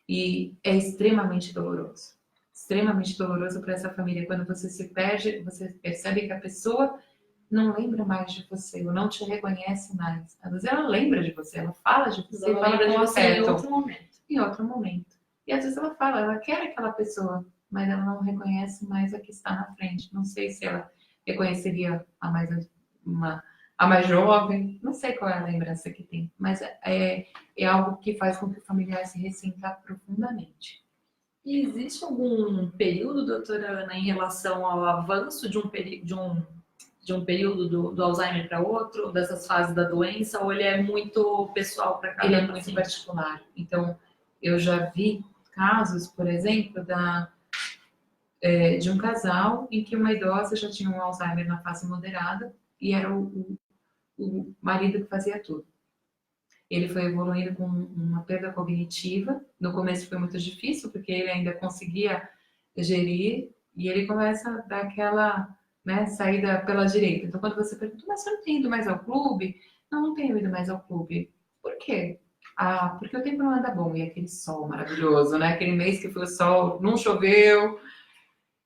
E é extremamente doloroso. Extremamente doloroso para essa família. Quando você se perde, você percebe que a pessoa não lembra mais de você, ou não te reconhece mais. Às vezes ela lembra de você, ela fala de você, ela fala com afeto. Em outro momento. Em outro momento. E às vezes ela fala, ela quer aquela pessoa, mas ela não reconhece mais a que está na frente. Não sei se ela reconheceria a mais jovem, não sei qual é a lembrança que tem, mas é algo que faz com que o familiar se ressinta profundamente. E existe algum período, doutora Ana, em relação ao avanço de um período do Alzheimer para outro, dessas fases da doença, ou ele é muito pessoal para cada Ele é muito particular. Então, eu já vi casos, por exemplo, de um casal em que uma idosa já tinha um Alzheimer na fase moderada e era o marido que fazia tudo. Ele foi evoluindo com uma perda cognitiva. No começo foi muito difícil, porque ele ainda conseguia gerir, e ele começa a dar aquela saída pela direita. Então, quando você pergunta, mas você não tem ido mais ao clube? Não tenho ido mais ao clube. Por quê? Porque o tempo não anda bom, e aquele sol maravilhoso, né? Aquele mês que foi o sol, não choveu.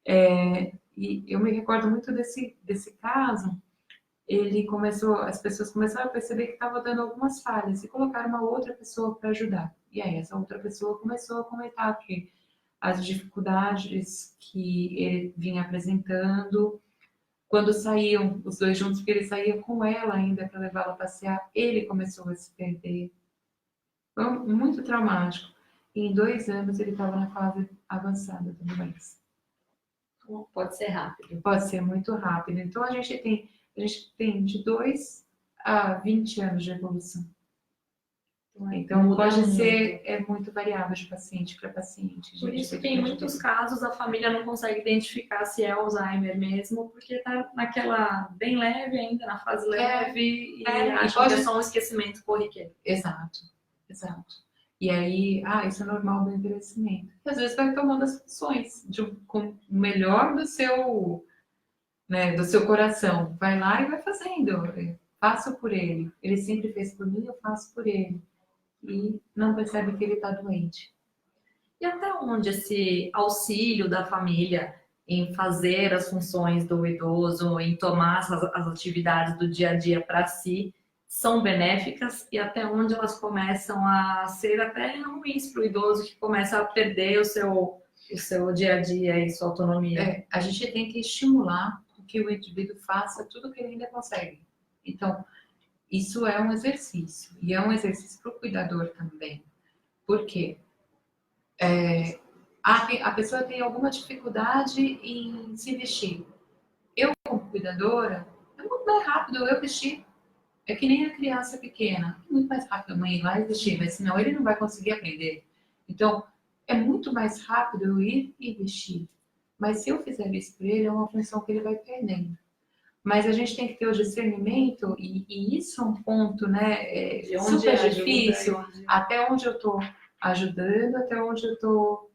E eu me recordo muito desse caso. As pessoas começaram a perceber que estava dando algumas falhas e colocaram uma outra pessoa para ajudar. E aí essa outra pessoa começou a comentar que as dificuldades que ele vinha apresentando, quando saíam os dois juntos, porque ele saía com ela ainda para levá-la a passear, ele começou a se perder. Foi muito traumático. E em 2 anos ele estava na fase avançada da doença. Pode ser rápido. Pode ser muito rápido. Então a gente tem de 2 a 20 anos de evolução. Então, Muda pode muito. ser muito variável de paciente para paciente. Por isso que em muitos casos a família não consegue identificar se é Alzheimer mesmo, porque tá naquela bem leve ainda, na fase leve, e acha que é só um esquecimento corriqueiro. Exato, exato. E aí, isso é normal do envelhecimento. E às vezes vai tomando as funções com o melhor do seu, né, do seu coração. Vai lá e vai fazendo. Eu faço por ele. Ele sempre fez por mim, eu faço por ele. E não percebe que ele está doente. E até onde esse auxílio da família em fazer as funções do idoso, em tomar as atividades do dia a dia para si, são benéficas e até onde elas começam a ser até ruins para o idoso que começa a perder o seu dia a dia e sua autonomia. A gente tem que estimular que o indivíduo faça tudo o que ele ainda consegue. Então, isso é um exercício. E é um exercício para o cuidador também. Por quê? A pessoa tem alguma dificuldade em se vestir. Eu, como cuidadora, é muito mais rápido eu vestir. É que nem a criança pequena. É muito mais rápido a mãe ir lá e vestir, mas senão ele não vai conseguir aprender. Então, é muito mais rápido eu ir e vestir. Mas se eu fizer isso para ele, é uma função que ele vai perdendo. Mas a gente tem que ter o discernimento, e isso é um ponto, né, super difícil, até onde eu estou ajudando, até onde eu estou...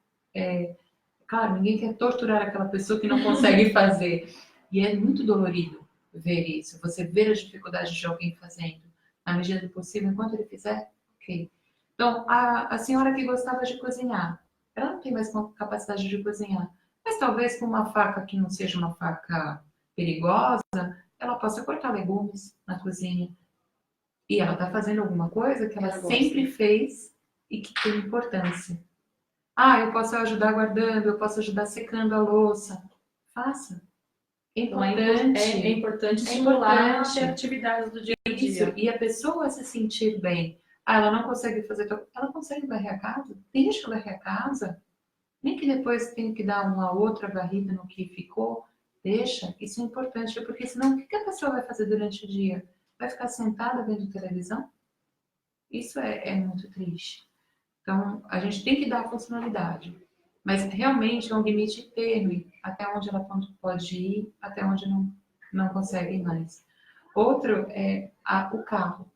Claro, ninguém quer torturar aquela pessoa que não consegue fazer. E é muito dolorido ver isso, você ver as dificuldades de alguém fazendo. Na medida do possível, enquanto ele fizer, ok. Então, a senhora que gostava de cozinhar, ela não tem mais capacidade de cozinhar. Mas talvez com uma faca que não seja uma faca perigosa, ela possa cortar legumes na cozinha. E ela está fazendo alguma coisa que ela sempre fez e que tem importância. Eu posso ajudar guardando, eu posso ajudar secando a louça. Faça. É importante estimular as atividades do dia a dia. Isso. E a pessoa se sentir bem. Ela não consegue fazer... Ela consegue varrer a casa? Deixa varrer a casa. Nem que depois tenha que dar uma outra varrida no que ficou. Deixa. Isso é importante. Porque senão, o que a pessoa vai fazer durante o dia? Vai ficar sentada vendo televisão? Isso é muito triste. Então, a gente tem que dar a funcionalidade. Mas realmente é um limite tênue, até onde ela pode ir, até onde não consegue mais. Outro é o carro.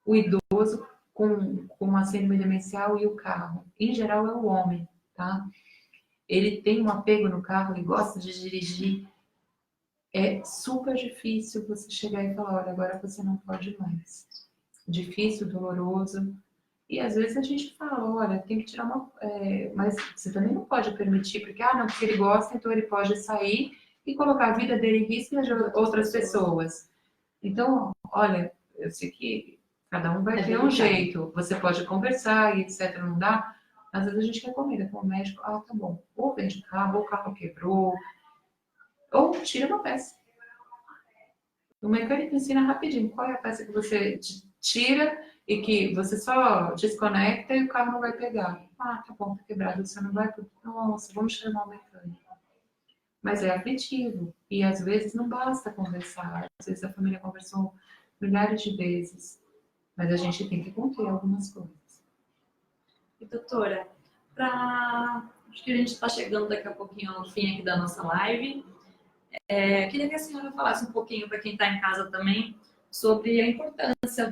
O idoso com a síndrome demencial e o carro. Em geral é o homem, tá? Ele tem um apego no carro, ele gosta de dirigir. É super difícil você chegar e falar, olha, agora você não pode mais. Difícil, doloroso. E às vezes a gente fala, olha, tem que tirar uma... mas você também não pode permitir, porque, porque ele gosta, então ele pode sair e colocar a vida dele em risco e de outras pessoas. Então, olha, eu sei que cada um vai ter um jeito. Você pode conversar e etc, não dá. Às vezes a gente quer comer, com o médico, tá bom. Ou vende o carro, ou o carro quebrou, ou tira uma peça. O mecânico ensina rapidinho qual é a peça que você tira e que você só desconecta e o carro não vai pegar. Tá bom, tá quebrado, você não vai... Nossa, vamos chamar o mecânico. Mas é aflitivo. E às vezes não basta conversar. Às vezes a família conversou milhares de vezes. Mas a gente tem que conter algumas coisas. E doutora, acho que a gente está chegando daqui a pouquinho ao fim aqui da nossa live. Queria que a senhora falasse um pouquinho para quem está em casa também sobre a importância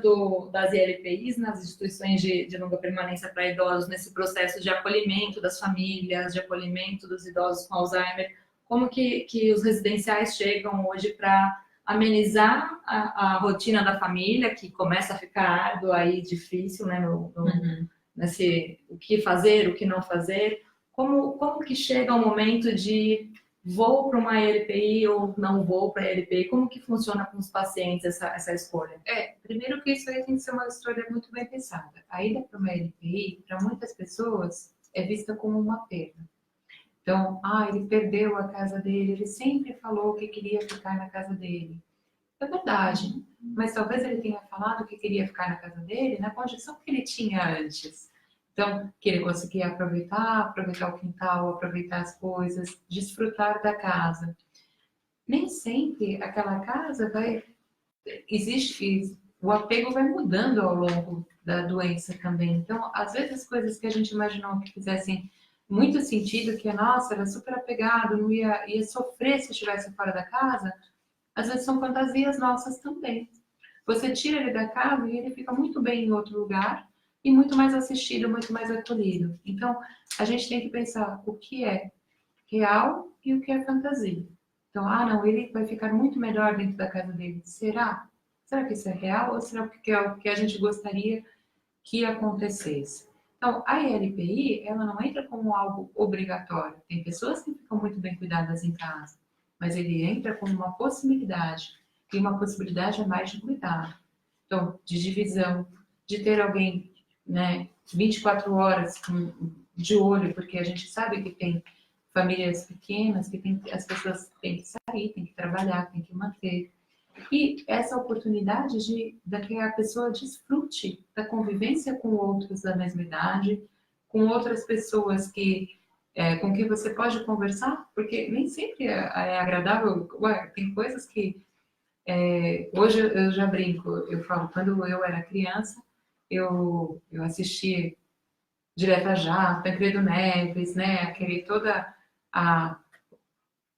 das ILPIs nas instituições de longa permanência para idosos, nesse processo de acolhimento das famílias, de acolhimento dos idosos com Alzheimer. Como que os residenciais chegam hoje para amenizar a rotina da família, que começa a ficar árdua e difícil, né, nesse o que fazer, o que não fazer. Como que chega o momento de vou para uma ELPI ou não vou para a ELPI? Como que funciona com os pacientes essa escolha? Primeiro que isso aí tem que ser uma escolha muito bem pensada. A ida para uma ELPI, para muitas pessoas, é vista como uma perda. Então, ele perdeu a casa dele, ele sempre falou que queria ficar na casa dele. É verdade, mas talvez ele tenha falado que queria ficar na casa dele na condição que ele tinha antes. Então, que ele conseguia aproveitar o quintal, aproveitar as coisas, desfrutar da casa. Nem sempre aquela casa o apego vai mudando ao longo da doença também. Então, às vezes, coisas que a gente imaginou que fizessem muito sentido, que, nossa, era super apegado, não ia sofrer se estivesse fora da casa, às vezes são fantasias nossas também. Você tira ele da casa e ele fica muito bem em outro lugar e muito mais assistido, muito mais acolhido. Então, a gente tem que pensar o que é real e o que é fantasia. Então, não, ele vai ficar muito melhor dentro da casa dele. Será? Será que isso é real ou será que é o que a gente gostaria que acontecesse? Então, a ILPI, ela não entra como algo obrigatório. Tem pessoas que ficam muito bem cuidadas em casa, mas ele entra como uma possibilidade. E uma possibilidade é mais de cuidado. Então, de divisão, de ter alguém, né, 24 horas de olho, porque a gente sabe que tem famílias pequenas, as pessoas têm que sair, têm que trabalhar, têm que manter. E essa oportunidade de que a pessoa desfrute da convivência com outros da mesma idade, com outras pessoas com quem você pode conversar, porque nem sempre é agradável. Tem coisas que hoje eu já brinco, eu falo, quando eu era criança, eu assisti Direta Já, Tancredo Neves, né,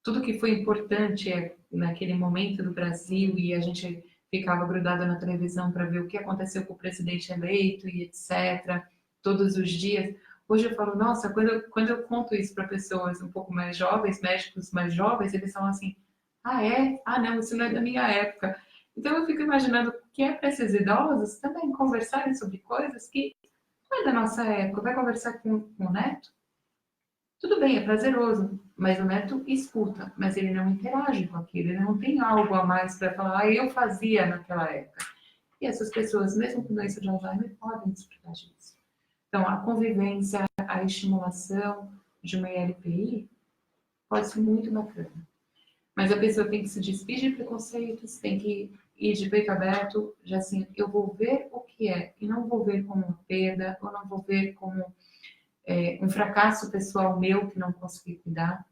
tudo que foi importante naquele momento do Brasil e a gente ficava grudada na televisão para ver o que aconteceu com o presidente eleito e etc. todos os dias. Hoje eu falo, nossa, quando eu conto isso para pessoas um pouco mais jovens, médicos mais jovens, eles falam assim, é? Não, isso não é da minha época. Então eu fico imaginando que é para esses idosos também conversarem sobre coisas que não é da nossa época. Vai conversar com o neto? Tudo bem, é prazeroso, mas o neto escuta, mas ele não interage com aquilo, ele não tem algo a mais para falar, eu fazia naquela época. E essas pessoas, mesmo com doença de Alzheimer, podem desfrutar disso. Então, a convivência, a estimulação de uma ILPI pode ser muito bacana. Mas a pessoa tem que se despir de preconceitos, tem que ir de peito aberto, já assim, eu vou ver o que é, e não vou ver como uma perda, ou não vou ver como um fracasso pessoal meu que não consegui cuidar.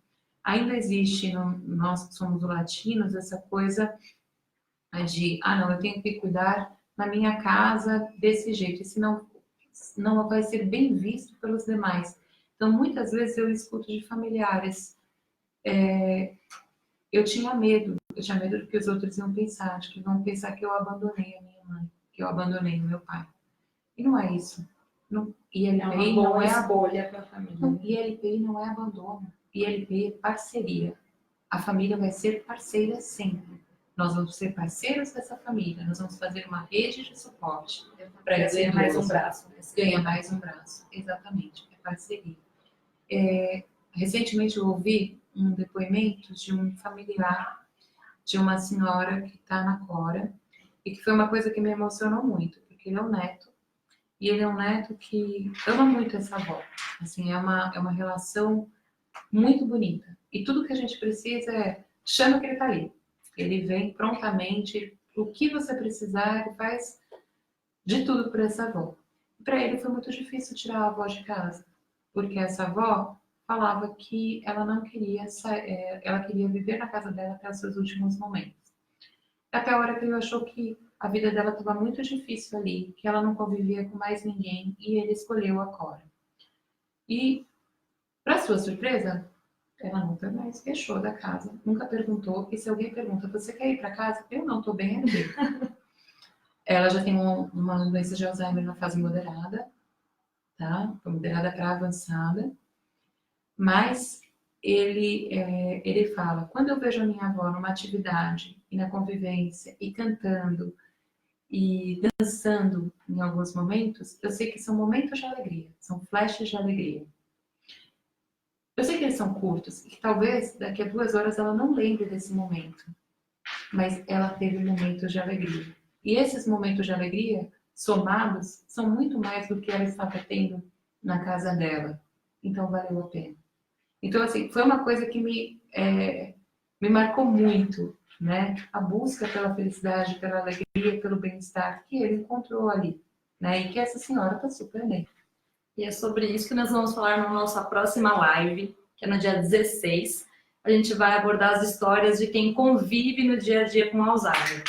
Ainda existe, nós que somos latinos, essa coisa de, não, eu tenho que cuidar na minha casa desse jeito, e senão não vai ser bem visto pelos demais. Então, muitas vezes eu escuto de familiares, eu tinha medo do que os outros iam pensar, de que vão pensar que eu abandonei a minha mãe, que eu abandonei o meu pai. E não é isso. ILPI não é a bolha para a família. ILPI não é abandono. ILPI é parceria. A família vai ser parceira sempre. Nós vamos ser parceiros dessa família. Nós vamos fazer uma rede de suporte. Para ganhar mais um braço. Ganha mais um braço. Exatamente. É parceria. Recentemente eu ouvi um depoimento de um familiar de uma senhora que está na Cora e que foi uma coisa que me emocionou muito, porque ele é um neto. E ele é um neto que ama muito essa avó. Assim, é uma relação muito bonita. E tudo que a gente precisa chama que ele está ali. Ele vem prontamente. O que você precisar, ele faz de tudo por essa avó. Para ele foi muito difícil tirar a avó de casa. Porque essa avó falava que ela não queria ela queria viver na casa dela até os seus últimos momentos. Até a hora que ele achou que a vida dela estava muito difícil ali, que ela não convivia com mais ninguém, e ele escolheu a Cora. E, para sua surpresa, ela nunca mais fechou da casa, nunca perguntou, e se alguém pergunta, você quer ir para casa? Eu não, estou bem aqui. Ela já tem uma doença de Alzheimer na fase moderada, tá? Moderada para avançada, mas ele fala, quando eu vejo a minha avó numa atividade, e na convivência, e cantando, e dançando em alguns momentos, eu sei que são momentos de alegria, são flashes de alegria. Eu sei que eles são curtos, e que talvez daqui a 2 horas ela não lembre desse momento, mas ela teve momentos de alegria. E esses momentos de alegria, somados, são muito mais do que ela estava tendo na casa dela. Então, valeu a pena. Então, assim, foi uma coisa que me marcou muito, né? A busca pela felicidade, pela alegria, pelo bem-estar que ele encontrou ali, né? E que essa senhora está super bem. E é sobre isso que nós vamos falar na nossa próxima live, que é no dia 16. A gente vai abordar as histórias de quem convive no dia a dia com Alzheimer.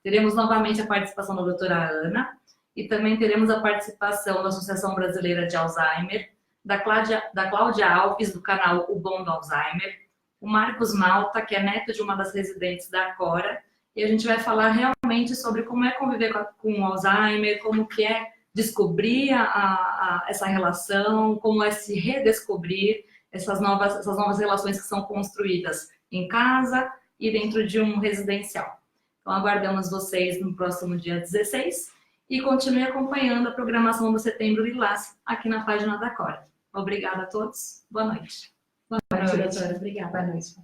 Teremos novamente a participação da doutora Ana e também teremos a participação da Associação Brasileira de Alzheimer, da Cláudia Alves, do canal O Bom do Alzheimer, o Marcos Malta, que é neto de uma das residentes da Cora, e a gente vai falar realmente sobre como é conviver com o Alzheimer, como que é descobrir essa relação, como é se redescobrir essas novas relações que são construídas em casa e dentro de um residencial. Então, aguardamos vocês no próximo dia 16 e continue acompanhando a programação do Setembro Lilás aqui na página da Cora. Obrigada a todos. Boa noite. Boa noite, doutora. Obrigada. Boa noite.